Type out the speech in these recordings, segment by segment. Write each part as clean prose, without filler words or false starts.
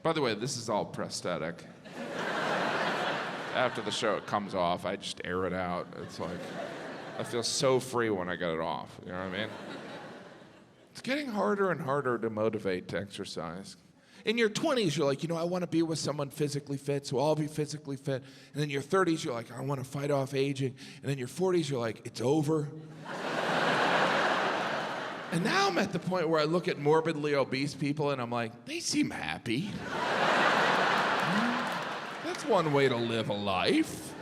By the way, this is all prosthetic. After the show, it comes off. I just air it out. It's like, I feel so free when I get it off. You know what I mean? It's getting harder and harder to motivate to exercise. In your 20s, you're like, I want to be with someone physically fit, so I'll be physically fit. And then your 30s, you're like, I want to fight off aging. And then your 40s, you're like, it's over. And now I'm at the point where I look at morbidly obese people and I'm like, they seem happy. That's one way to live a life.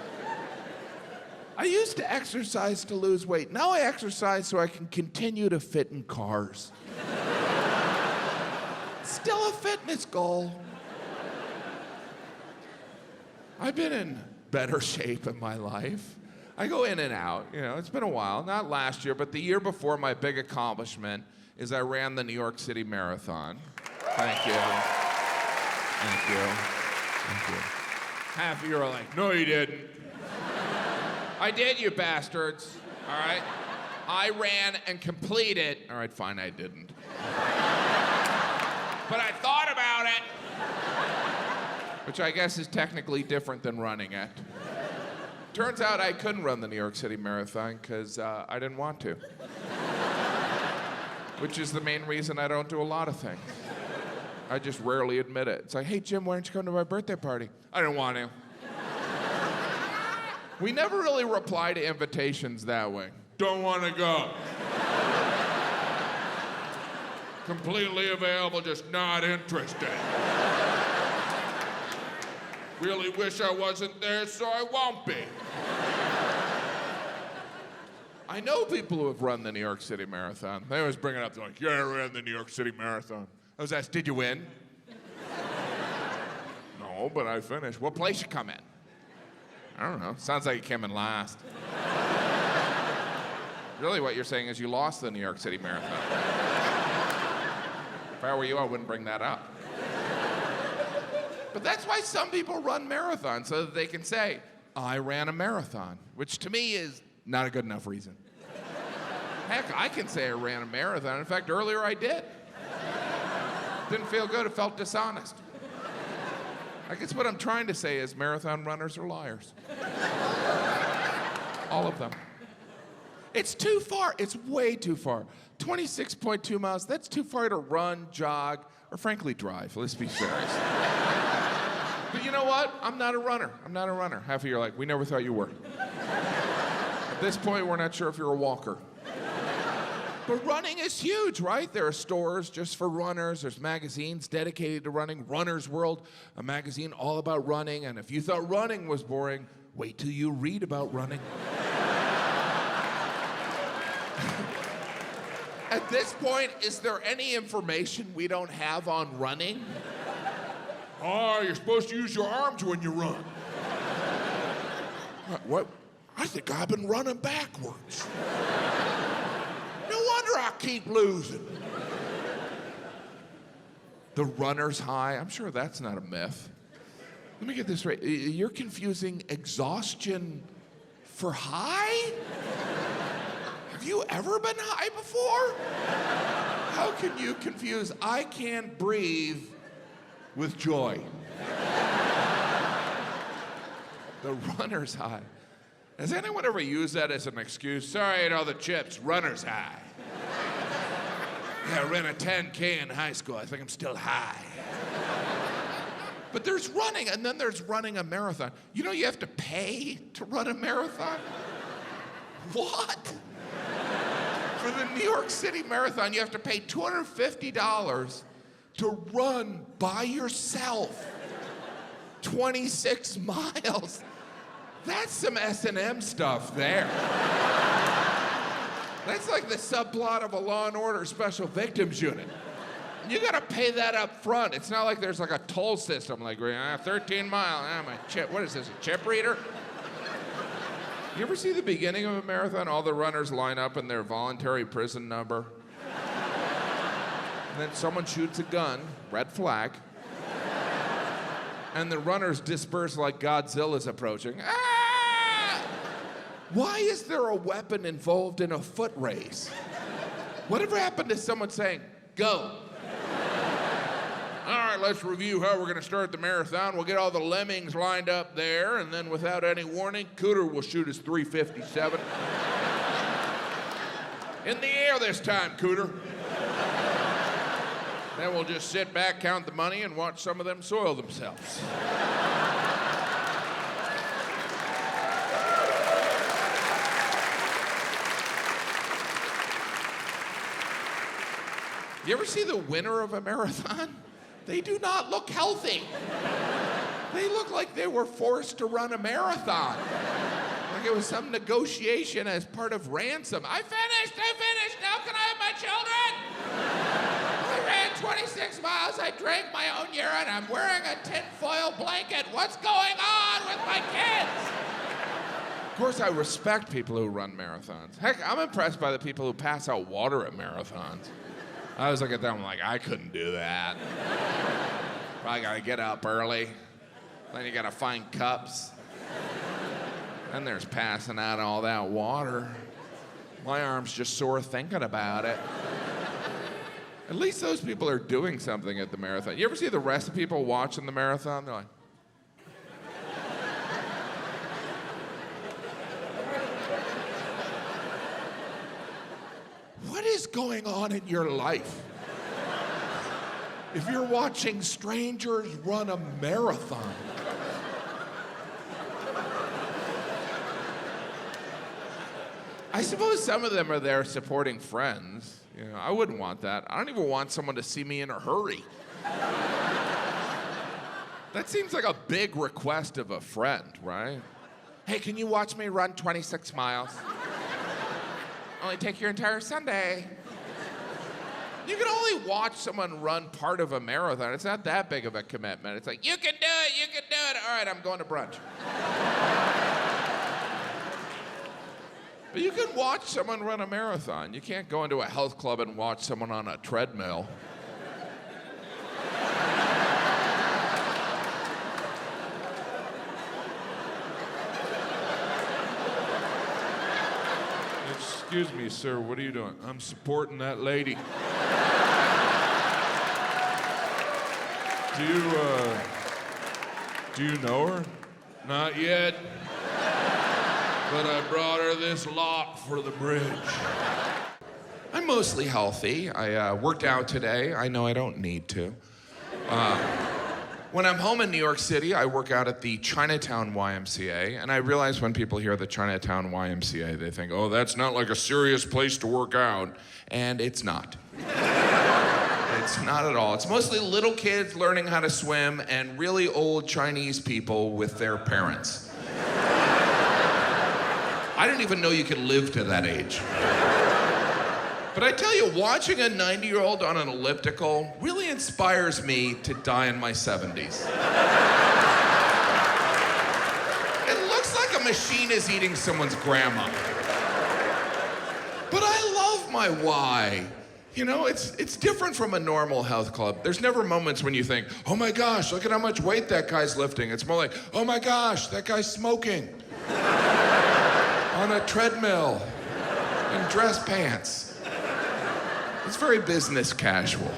I used to exercise to lose weight. Now I exercise so I can continue to fit in cars. Still a fitness goal. I've been in better shape in my life. I go in and out, it's been a while. Not last year, but the year before, my big accomplishment is I ran the New York City Marathon. Thank you. Thank you. Thank you. Half of you are like, no, you didn't. I did, you bastards. All right? I ran and completed. All right, fine, I didn't. But I thought about it. Which I guess is technically different than running it. Turns out I couldn't run the New York City Marathon because I didn't want to. Which is the main reason I don't do a lot of things. I just rarely admit it. It's like, hey, Jim, why don't you come to my birthday party? I didn't want to. We never really reply to invitations that way. Don't want to go. Completely available, just not interested. Really wish I wasn't there, so I won't be. I know people who have run the New York City Marathon. They always bring it up. They're like, yeah, I ran the New York City Marathon. I was asked, did you win? No, but I finished. What place you come in? I don't know. Sounds like you came in last. Really, what you're saying is you lost the New York City Marathon. If I were you, I wouldn't bring that up. But that's why some people run marathons, so that they can say, I ran a marathon, which to me is not a good enough reason. Heck, I can say I ran a marathon. In fact, earlier I did. Didn't feel good, it felt dishonest. I guess what I'm trying to say is marathon runners are liars. All of them. It's too far, it's way too far. 26.2 miles, that's too far to run, jog, or frankly drive, let's be serious. But you know what? I'm not a runner. Half of you are like, we never thought you were. At this point, we're not sure if you're a walker. But running is huge, right? There are stores just for runners. There's magazines dedicated to running. Runner's World, a magazine all about running. And if you thought running was boring, wait till you read about running. At this point, is there any information we don't have on running? Oh, you're supposed to use your arms when you run. What? I think I've been running backwards. No wonder I keep losing. The runner's high, I'm sure that's not a myth. Let me get this right. You're confusing exhaustion for high? Have you ever been high before? How can you confuse I can't breathe with joy? The runner's high. Has anyone ever used that as an excuse? Sorry, I ate all the chips, runner's high. Yeah, I ran a 10K in high school. I think I'm still high. But there's running, and then there's running a marathon. You know you have to pay to run a marathon? What? For the New York City Marathon, you have to pay $250 to run by yourself 26 miles. That's some S&M stuff there. That's like the subplot of a Law and Order Special Victims Unit. You gotta pay that up front. It's not like there's like a toll system, like 13 miles, my chip, what is this, a chip reader? You ever see the beginning of a marathon? All the runners line up in their voluntary prison number. And then someone shoots a gun, red flag, and the runners disperse like Godzilla's approaching. Ah! Why is there a weapon involved in a foot race? Whatever happened to someone saying, go? All right, let's review how we're going to start the marathon. We'll get all the lemmings lined up there, and then without any warning, Cooter will shoot his 357. In the air this time, Cooter. Then we'll just sit back, count the money, and watch some of them soil themselves. You ever see the winner of a marathon? They do not look healthy. They look like they were forced to run a marathon. Like it was some negotiation as part of ransom. I finished, now can I have my children? I ran 26 miles, I drank my own urine, I'm wearing a tinfoil blanket. What's going on with my kids? Of course, I respect people who run marathons. Heck, I'm impressed by the people who pass out water at marathons. I was looking at them, I'm like, I couldn't do that. Probably gotta get up early. Then you gotta find cups. Then there's passing out all that water. My arm's just sore thinking about it. At least those people are doing something at the marathon. You ever see the rest of people watching the marathon? They're like, what is going on in your life? If you're watching strangers run a marathon. I suppose some of them are there supporting friends. You know, I wouldn't want that. I don't even want someone to see me in a hurry. That seems like a big request of a friend, right? Hey, can you watch me run 26 miles? Only take your entire Sunday. You can only watch someone run part of a marathon. It's not that big of a commitment. It's like, you can do it. All right, I'm going to brunch. But you can watch someone run a marathon. You can't go into a health club and watch someone on a treadmill. Excuse me, sir, what are you doing? I'm supporting that lady. Do you know her? Not yet. But I brought her this lock for the bridge. I'm mostly healthy. I worked out today. I know I don't need to. When I'm home in New York City, I work out at the Chinatown YMCA, and I realize when people hear the Chinatown YMCA, they think, oh, that's not like a serious place to work out, and it's not. It's not at all. It's mostly little kids learning how to swim and really old Chinese people with their parents. I didn't even know you could live to that age. But I tell you, watching a 90-year-old on an elliptical really inspires me to die in my 70s. It looks like a machine is eating someone's grandma. But I love my Y. You know, it's different from a normal health club. There's never moments when you think, oh my gosh, look at how much weight that guy's lifting. It's more like, oh my gosh, that guy's smoking. On a treadmill. In dress pants. It's very business casual.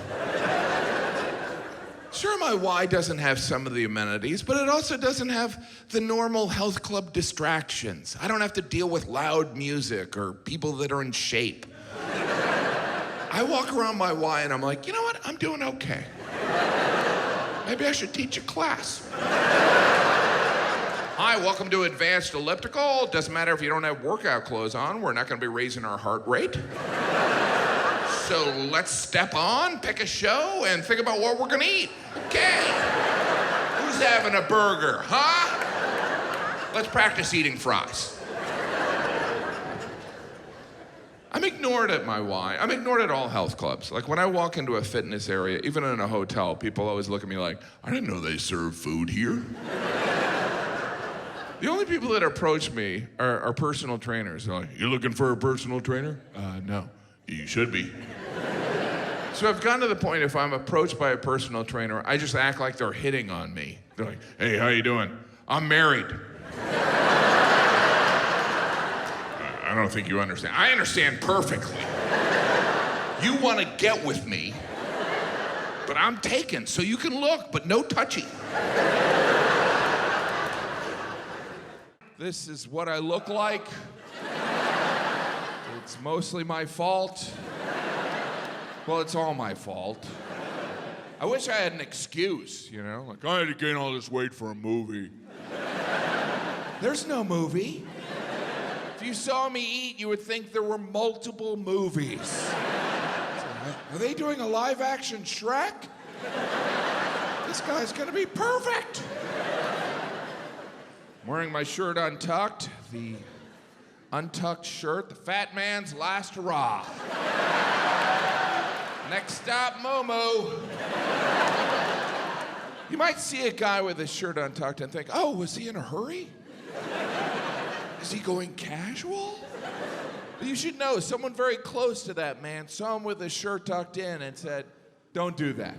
Sure, my Y doesn't have some of the amenities, but it also doesn't have the normal health club distractions. I don't have to deal with loud music or people that are in shape. I walk around my Y and I'm like, you know what? I'm doing okay. Maybe I should teach a class. Hi, welcome to Advanced Elliptical. Doesn't matter if you don't have workout clothes on. We're not going to be raising our heart rate. So let's step on, pick a show, and think about what we're gonna eat. Okay. Who's having a burger, huh? Let's practice eating fries. I'm ignored at my Y. I'm ignored at all health clubs. Like when I walk into a fitness area, even in a hotel, people always look at me like, I didn't know they serve food here. The only people that approach me are personal trainers. They're like, you looking for a personal trainer? No. You should be. So I've gotten to the point, if I'm approached by a personal trainer, I just act like they're hitting on me. They're like, hey, how you doing? I'm married. I don't think you understand. I understand perfectly. You want to get with me, but I'm taken, so you can look, but no touchy. This is what I look like. It's mostly my fault. Well, it's all my fault. I wish I had an excuse, you know? Like, I had to gain all this weight for a movie. There's no movie. If you saw me eat, you would think there were multiple movies. Are they doing a live-action Shrek? This guy's gonna be perfect. I'm wearing my shirt untucked, the untucked shirt, the fat man's last hurrah. Next stop, Momo. You might see a guy with his shirt untucked and think, oh, was he in a hurry? Is he going casual? But you should know, someone very close to that man saw him with his shirt tucked in and said, don't do that.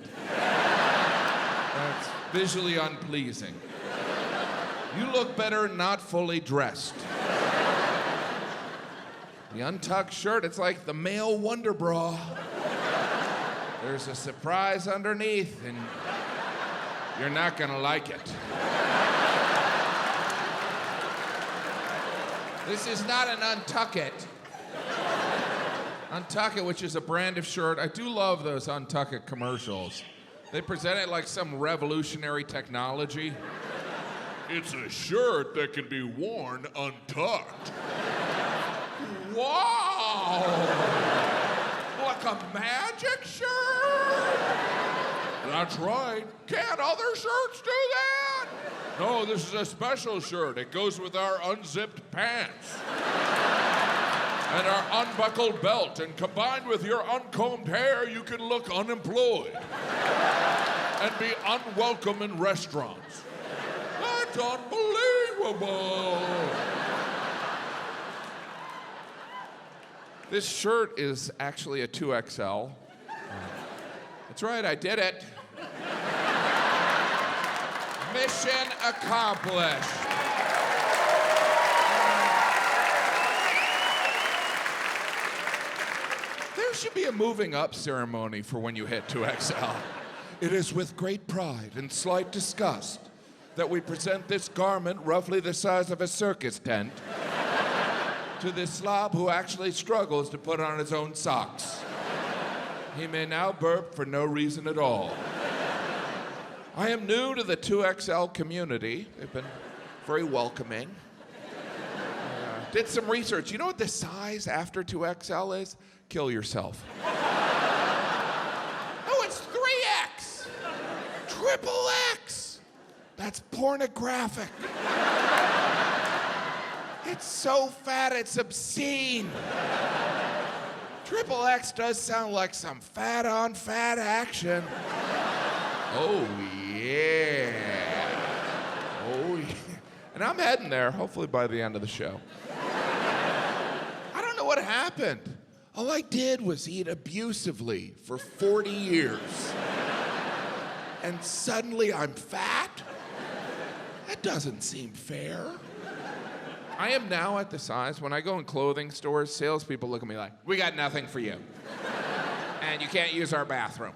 That's visually unpleasing. You look better not fully dressed. The untucked shirt, it's like the male wonder bra. There's a surprise underneath, and you're not gonna like it. This is not an Untuck It. Untuck It, which is a brand of shirt. I do love those Untuck It commercials. They present it like some revolutionary technology. It's a shirt that can be worn untucked. Wow! Like a magic shirt? That's right. Can't other shirts do that? No, this is a special shirt. It goes with our unzipped pants. And our unbuckled belt. And combined with your uncombed hair, you can look unemployed. And be unwelcome in restaurants. That's unbelievable. This shirt is actually a 2XL. That's right, I did it. Mission accomplished. There should be a moving up ceremony for when you hit 2XL. It is with great pride and slight disgust that we present this garment, roughly the size of a circus tent, to this slob who actually struggles to put on his own socks. He may now burp for no reason at all. I am new to the 2XL community. They've been very welcoming. Did some research. You know what the size after 2XL is? Kill yourself. Oh, it's 3X! Triple X! That's pornographic. It's so fat, it's obscene. Triple X does sound like some fat-on-fat action. Oh, yeah. Oh, yeah. And I'm heading there, hopefully by the end of the show. I don't know what happened. All I did was eat abusively for 40 years. And suddenly I'm fat? That doesn't seem fair. I am now at the size, when I go in clothing stores, salespeople look at me like, we got nothing for you. And you can't use our bathroom.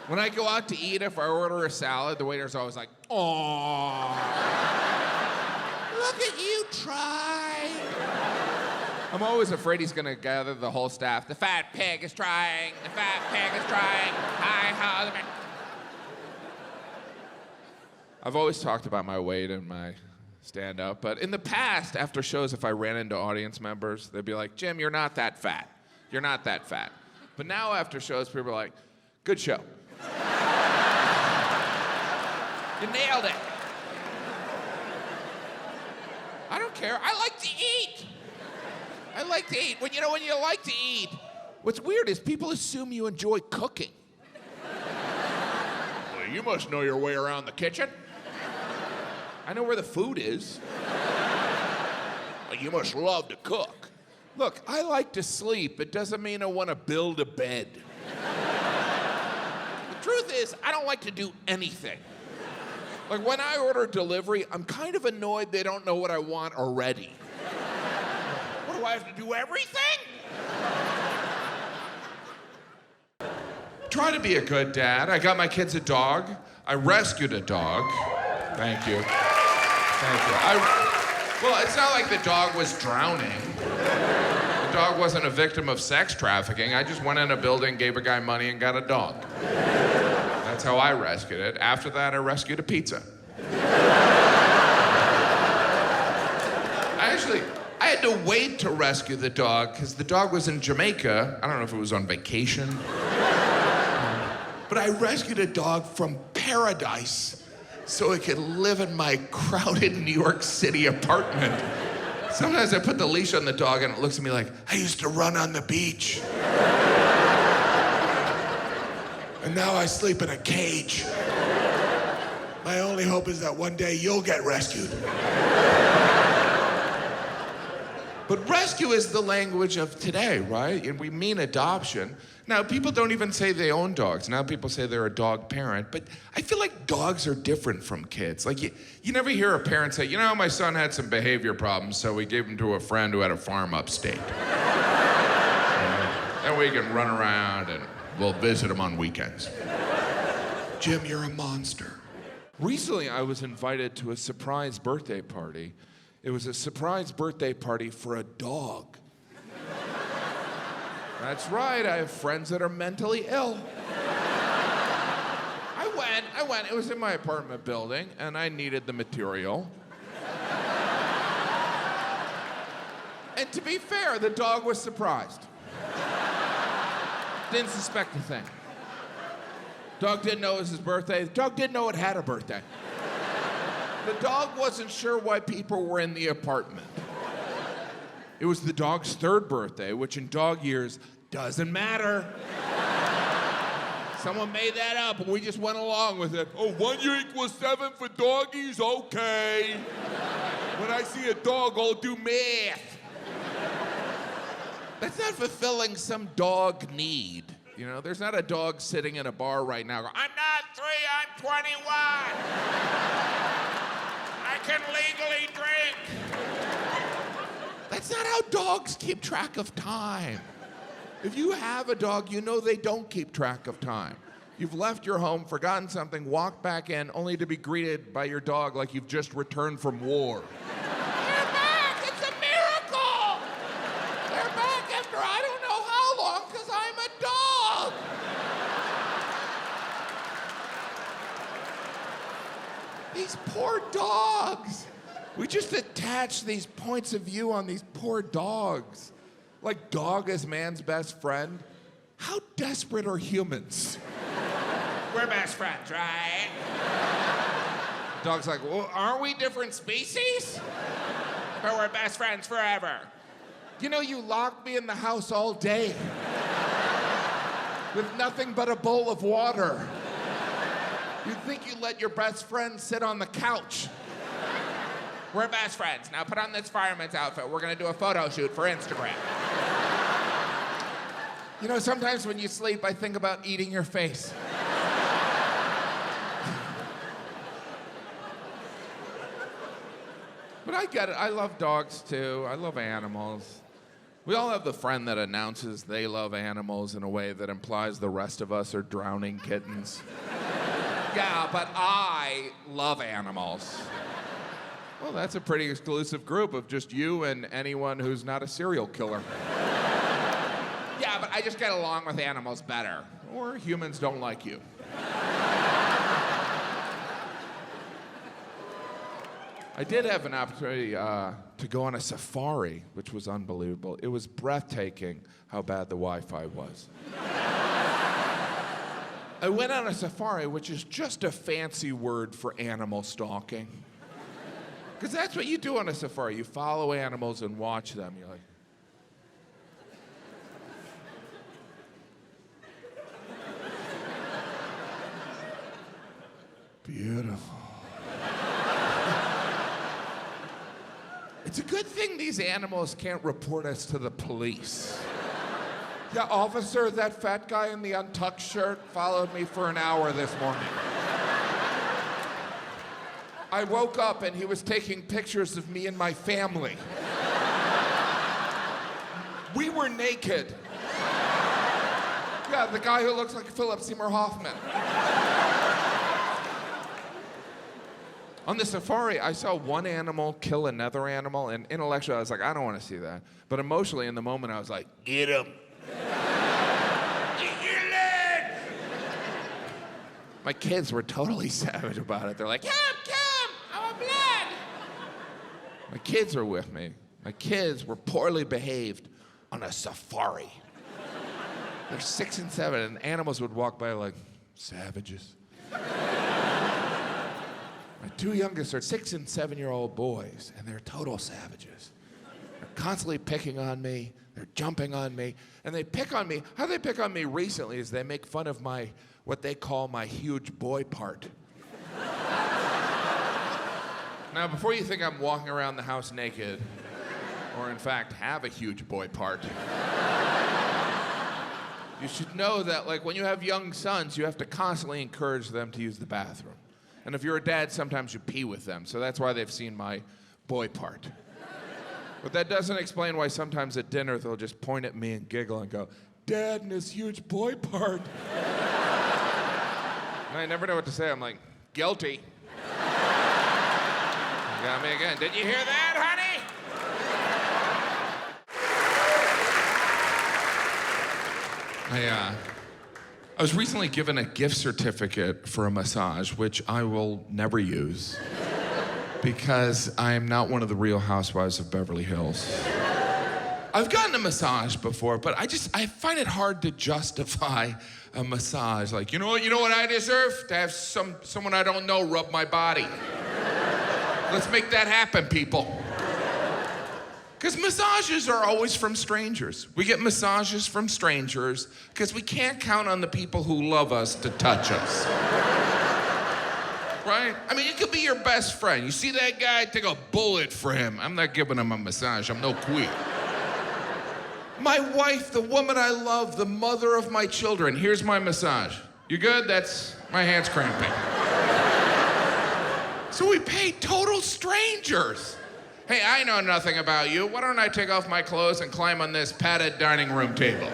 When I go out to eat, if I order a salad, the waiter's always like, "Aww, look at you try." I'm always afraid he's gonna gather the whole staff. The fat pig is trying. The fat pig is trying. Hi, husband. I've always talked about my weight and my stand-up, but in the past, after shows, if I ran into audience members, they'd be like, "Jim, you're not that fat. You're not that fat." But now after shows, people are like, "Good show. You nailed it." I don't care. I like to eat. I like to eat. When you like to eat, what's weird is people assume you enjoy cooking. Well, you must know your way around the kitchen. I know where the food is. Well, you must love to cook. Look, I like to sleep. It doesn't mean I want to build a bed. The truth is, I don't like to do anything. Like when I order delivery, I'm kind of annoyed they don't know what I want already. What do I have to do, everything? try to be a good dad. I got my kids a dog. I rescued a dog. Thank you. Well, it's not like the dog was drowning. The dog wasn't a victim of sex trafficking. I just went in a building, gave a guy money, and got a dog. That's how I rescued it. After that, I rescued a pizza. I had to wait to rescue the dog because the dog was in Jamaica. I don't know if it was on vacation. But I rescued a dog from paradise so it could live in my crowded New York City apartment. Sometimes I put the leash on the dog and it looks at me like, I used to run on the beach. And now I sleep in a cage. My only hope is that one day you'll get rescued. But rescue is the language of today, right? And we mean adoption. Now, people don't even say they own dogs. Now people say they're a dog parent. But I feel like dogs are different from kids. Like, you never hear a parent say, you know, my son had some behavior problems, so we gave him to a friend who had a farm upstate. Then we can run around and we'll visit him on weekends. Jim, you're a monster. Recently, I was invited to a surprise birthday party. It was a surprise birthday party for a dog. That's right, I have friends that are mentally ill. I went. It was in my apartment building, and I needed the material. And to be fair, the dog was surprised. Didn't suspect a thing. Dog didn't know it was his birthday. The dog didn't know it had a birthday. The dog wasn't sure why people were in the apartment. It was the dog's third birthday, which in dog years doesn't matter. Someone made that up and we just went along with it. Oh, 1 year equals 7 for doggies? Okay. When I see a dog, I'll do math. That's not fulfilling some dog need. You know, there's not a dog sitting in a bar right now going, I'm not 3, I'm 21. I can legally drink. That's not how dogs keep track of time. If you have a dog, you know they don't keep track of time. You've left your home, forgotten something, walked back in, only to be greeted by your dog like you've just returned from war. They're back! It's a miracle! They're back after I don't know how long, because I'm a dog! These poor dogs. We just attach these points of view on these poor dogs. Like dog is man's best friend. How desperate are humans? We're best friends, right? Dog's like, well, aren't we different species? But we're best friends forever. You know, you locked me in the house all day with nothing but a bowl of water. You'd think you let your best friend sit on the couch. We're best friends. Now put on this fireman's outfit. We're gonna do a photo shoot for Instagram. You know, sometimes when you sleep, I think about eating your face. But I get it. I love dogs too. I love animals. We all have the friend that announces they love animals in a way that implies the rest of us are drowning kittens. Yeah, but I love animals. Well, that's a pretty exclusive group of just you and anyone who's not a serial killer. Yeah, but I just get along with animals better. Or humans don't like you. I did have an opportunity to go on a safari, which was unbelievable. It was breathtaking how bad the Wi-Fi was. I went on a safari, which is just a fancy word for animal stalking. Because that's what you do on a safari. You follow animals and watch them. You're like... Beautiful. It's a good thing these animals can't report us to the police. Yeah, officer, that fat guy in the untucked shirt followed me for an hour this morning. I woke up and he was taking pictures of me and my family. We were naked. Yeah, Yeah, the guy who looks like Philip Seymour Hoffman. On the safari, I saw one animal kill another animal, and intellectually, I was like, I don't want to see that. But emotionally, in the moment, I was like, get him. Get your leg! My kids were totally savage about it. They're like, come, I want blood. My kids were with me. My kids were poorly behaved on a safari. They're 6 and 7, and animals would walk by like, savages. My 2 youngest are 6 and 7-year-old boys, and they're total savages. They're constantly picking on me. They're jumping on me, and they pick on me. How they pick on me recently is they make fun of my, what they call my huge boy part. Now, before you think I'm walking around the house naked, or in fact have a huge boy part, you should know that, like, when you have young sons, you have to constantly encourage them to use the bathroom. And if you're a dad, sometimes you pee with them, so that's why they've seen my boy part. But that doesn't explain why sometimes at dinner they'll just point at me and giggle and go, Dad and his huge boy part. And I never know what to say. I'm like, guilty. You got me again. Did you hear that, honey? I was recently given a gift certificate for a massage, which I will never use because I am not one of the Real Housewives of Beverly Hills. I've gotten a massage before, but I find it hard to justify a massage. Like, you know what I deserve? To have someone I don't know rub my body. Let's make that happen, people. Because massages are always from strangers. We get massages from strangers because we can't count on the people who love us to touch us. Right? I mean, it could be your best friend. You see that guy? Take a bullet for him. I'm not giving him a massage. I'm no queen. My wife, the woman I love, the mother of my children. Here's my massage. You good? That's my hand's cramping. So we pay total strangers. Hey, I know nothing about you. Why don't I take off my clothes and climb on this padded dining room table?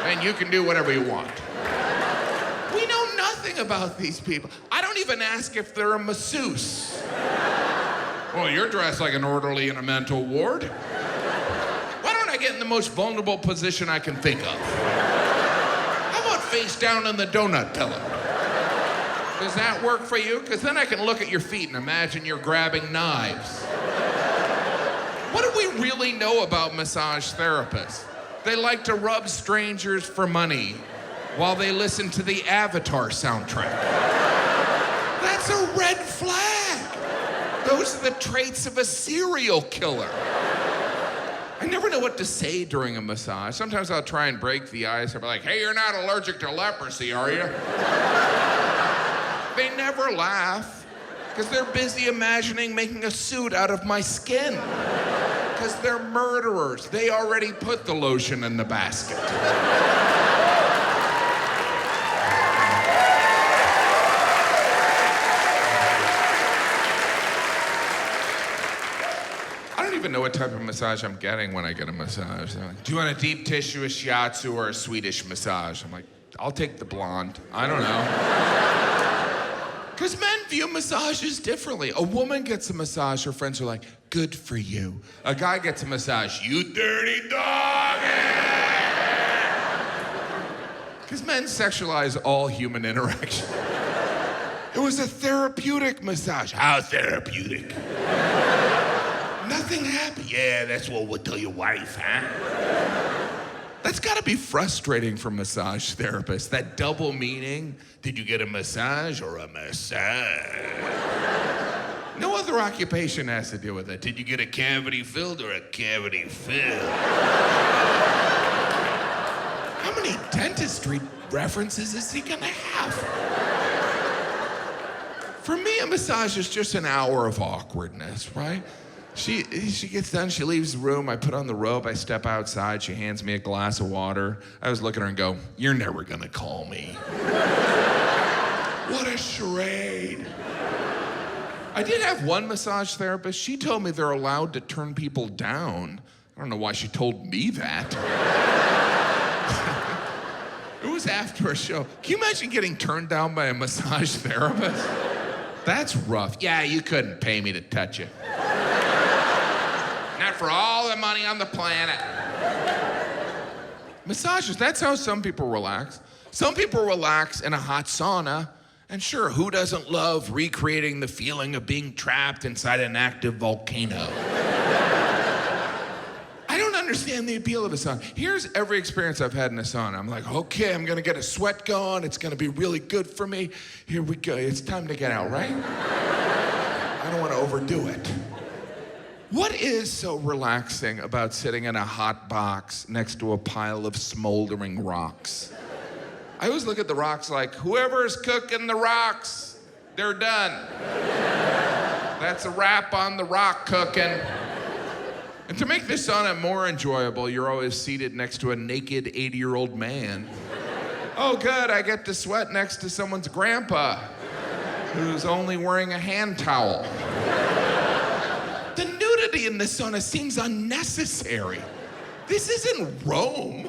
And you can do whatever you want. We know nothing about these people. I don't even ask if they're a masseuse. Well, you're dressed like an orderly in a mental ward. Why don't I get in the most vulnerable position I can think of? How about face down in the donut pillow? Does that work for you? Because then I can look at your feet and imagine you're grabbing knives. What do we really know about massage therapists? They like to rub strangers for money while they listen to the Avatar soundtrack. That's a red flag. Those are the traits of a serial killer. I never know what to say during a massage. Sometimes I'll try and break the ice. I'll be like, hey, you're not allergic to leprosy, are you? They never laugh because they're busy imagining making a suit out of my skin. Because they're murderers. They already put the lotion in the basket. I don't even know what type of massage I'm getting when I get a massage. They're like, do you want a deep tissue, a shiatsu, or a Swedish massage? I'm like, I'll take the blonde. I don't know. Because men view massages differently. A woman gets a massage, her friends are like, good for you. A guy gets a massage, you dirty dog! Because men sexualize all human interaction. It was a therapeutic massage. How therapeutic? Nothing happened. Yeah, that's what we'll tell your wife, huh? That's gotta be frustrating for massage therapists, that double meaning. Did you get a massage or a massage? No other occupation has to deal with that. Did you get a cavity filled or a cavity filled? How many dentistry references is he gonna have? For me, a massage is just an hour of awkwardness, right? She gets done, she leaves the room, I put on the robe, I step outside, she hands me a glass of water. I was looking at her and go, you're never gonna call me. What a charade. I did have one massage therapist, she told me they're allowed to turn people down. I don't know why she told me that. was after a show. Can you imagine getting turned down by a massage therapist? That's rough. Yeah, you couldn't pay me to touch you. Not for all the money on the planet. Massages, that's how some people relax. Some people relax in a hot sauna. And sure, who doesn't love recreating the feeling of being trapped inside an active volcano? I don't understand the appeal of a sauna. Here's every experience I've had in a sauna. I'm like, okay, I'm gonna get a sweat going. It's gonna be really good for me. Here we go. It's time to get out, right? I don't wanna overdo it. What is so relaxing about sitting in a hot box next to a pile of smoldering rocks? I always look at the rocks like, whoever's cooking the rocks, they're done. That's a wrap on the rock cooking. And to make this sauna more enjoyable, you're always seated next to a naked 80-year-old man. Oh, good, I get to sweat next to someone's grandpa, who's only wearing a hand towel. The nudity in this sauna seems unnecessary. This isn't Rome.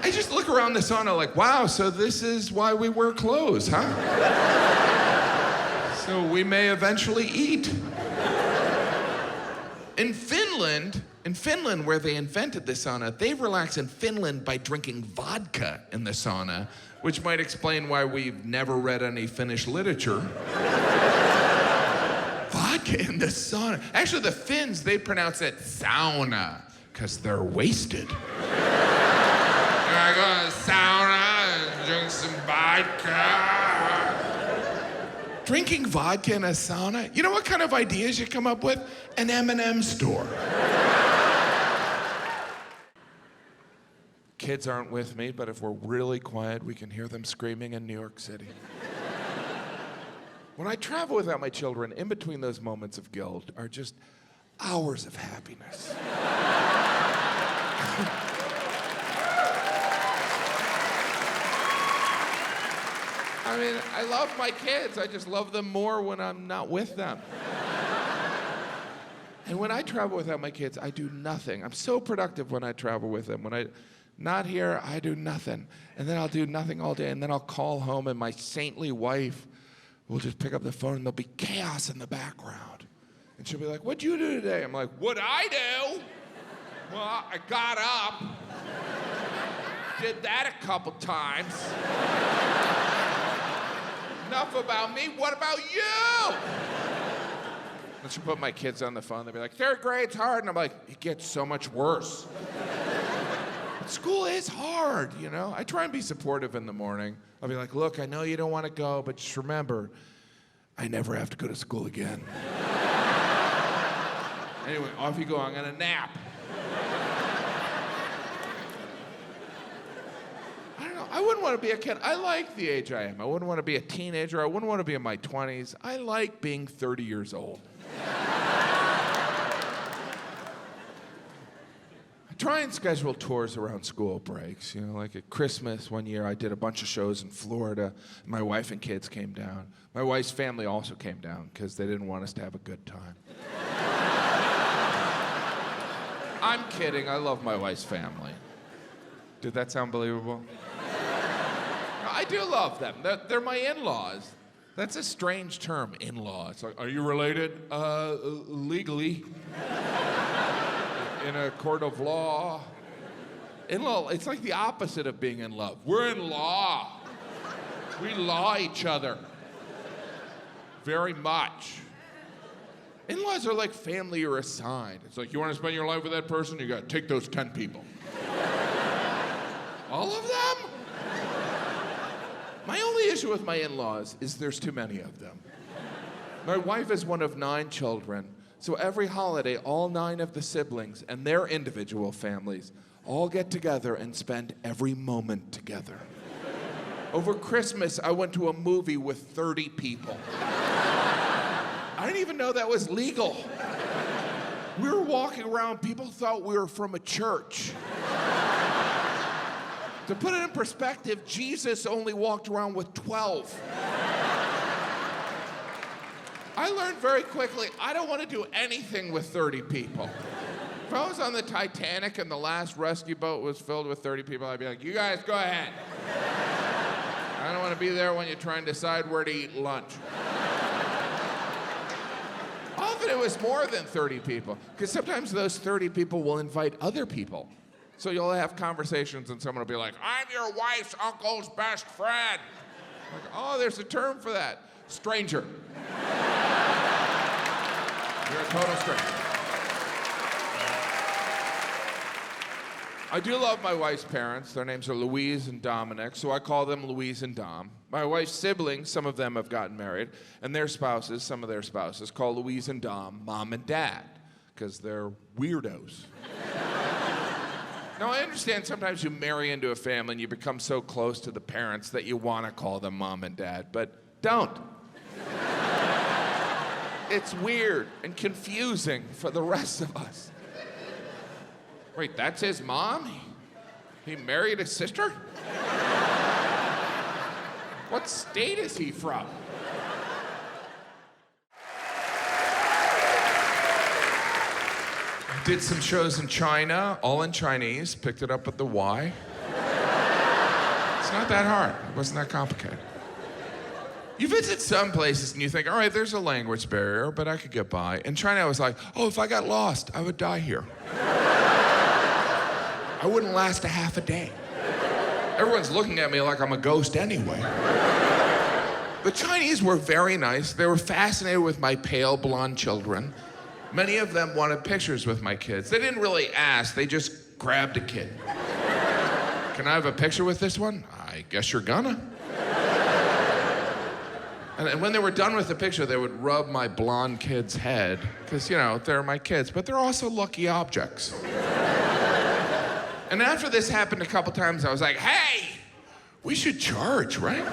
I just look around the sauna like, wow, so this is why we wear clothes, huh? So we may eventually eat. In Finland, where they invented the sauna, they relax in Finland by drinking vodka in the sauna, which might explain why we've never read any Finnish literature. Vodka in the sauna. Actually, the Finns, they pronounce it sauna, because they're wasted. I go to the sauna and drink some vodka. Drinking vodka in a sauna? You know what kind of ideas you come up with? An M&M store. Kids aren't with me, but if we're really quiet, we can hear them screaming in New York City. When I travel without my children, in between those moments of guilt are just hours of happiness. I mean, I love my kids. I just love them more when I'm not with them. And when I travel without my kids, I do nothing. I'm so productive when I travel with them. When I'm not here, I do nothing. And then I'll do nothing all day, and then I'll call home, and my saintly wife will just pick up the phone, and there'll be chaos in the background. And she'll be like, what'd you do today? I'm like, what'd I do? Well, I got up, did that a couple times. Enough about me, what about you? Then she'll put my kids on the phone, they'll be like, third grade's hard, and I'm like, it gets so much worse. But school is hard, you know? I try and be supportive in the morning. I'll be like, look, I know you don't want to go, but just remember, I never have to go to school again. Anyway, off you go, I'm gonna nap. I wouldn't want to be a kid. I like the age I am. I wouldn't want to be a teenager. I wouldn't want to be in my 20s. I like being 30 years old. I try and schedule tours around school breaks. You know, like at Christmas one year, I did a bunch of shows in Florida. My wife and kids came down. My wife's family also came down because they didn't want us to have a good time. I'm kidding. I love my wife's family. Did that sound believable? I do love them. They're my in-laws. That's a strange term, in-law. It's like, are you related? Legally. In a court of law. In-law, it's like the opposite of being in love. We're in law. We law each other. Very much. In-laws are like family you're assigned. It's like, you want to spend your life with that person? You got to take those 10 people. All of them? My only issue with my in-laws is there's too many of them. My wife is one of 9 children, so every holiday, all 9 of the siblings and their individual families all get together and spend every moment together. Over Christmas, I went to a movie with 30 people. I didn't even know that was legal. We were walking around, people thought we were from a church. To put it in perspective, Jesus only walked around with 12. I learned very quickly, I don't want to do anything with 30 people. If I was on the Titanic and the last rescue boat was filled with 30 people, I'd be like, you guys go ahead. I don't want to be there when you try and decide where to eat lunch. Often it was more than 30 people, because sometimes those 30 people will invite other people. So you'll have conversations and someone will be like, I'm your wife's uncle's best friend. Like, oh, there's a term for that. Stranger. You're a total stranger. I do love my wife's parents. Their names are Louise and Dominic, so I call them Louise and Dom. My wife's siblings, some of them have gotten married, and their spouses, some of their spouses, call Louise and Dom Mom and Dad, because they're weirdos. Now, I understand sometimes you marry into a family and you become so close to the parents that you want to call them Mom and Dad, but don't. It's weird and confusing for the rest of us. Wait, that's his mom? He married a sister? What state is he from? Did some shows in China, all in Chinese, picked it up at the Y. It's not that hard. It wasn't that complicated. You visit some places and you think, all right, there's a language barrier, but I could get by. In China, I was like, oh, if I got lost, I would die here. I wouldn't last a half a day. Everyone's looking at me like I'm a ghost anyway. The Chinese were very nice. They were fascinated with my pale blonde children. Many of them wanted pictures with my kids. They didn't really ask, they just grabbed a kid. Can I have a picture with this one? I guess you're gonna. And when they were done with the picture, they would rub my blonde kid's head, because, you know, they're my kids, but they're also lucky objects. And after this happened a couple times, I was like, hey, we should charge, right?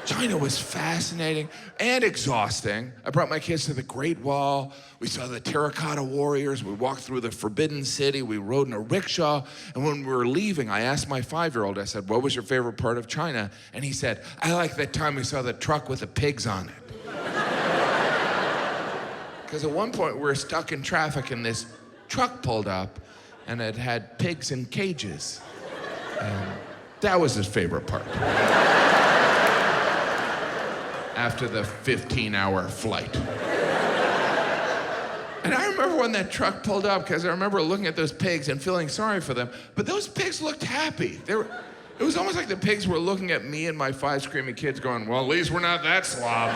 China was fascinating and exhausting. I brought my kids to the Great Wall. We saw the terracotta warriors. We walked through the Forbidden City. We rode in a rickshaw. And when we were leaving, I asked my 5-year-old, I said, what was your favorite part of China? And he said, I like that time we saw the truck with the pigs on it. Because at one point, we were stuck in traffic and this truck pulled up and it had pigs in cages. And that was his favorite part. After the 15-hour flight. And I remember when that truck pulled up, because I remember looking at those pigs and feeling sorry for them, but those pigs looked happy. It was almost like the pigs were looking at me and my 5 screaming kids going, well, at least we're not that slob.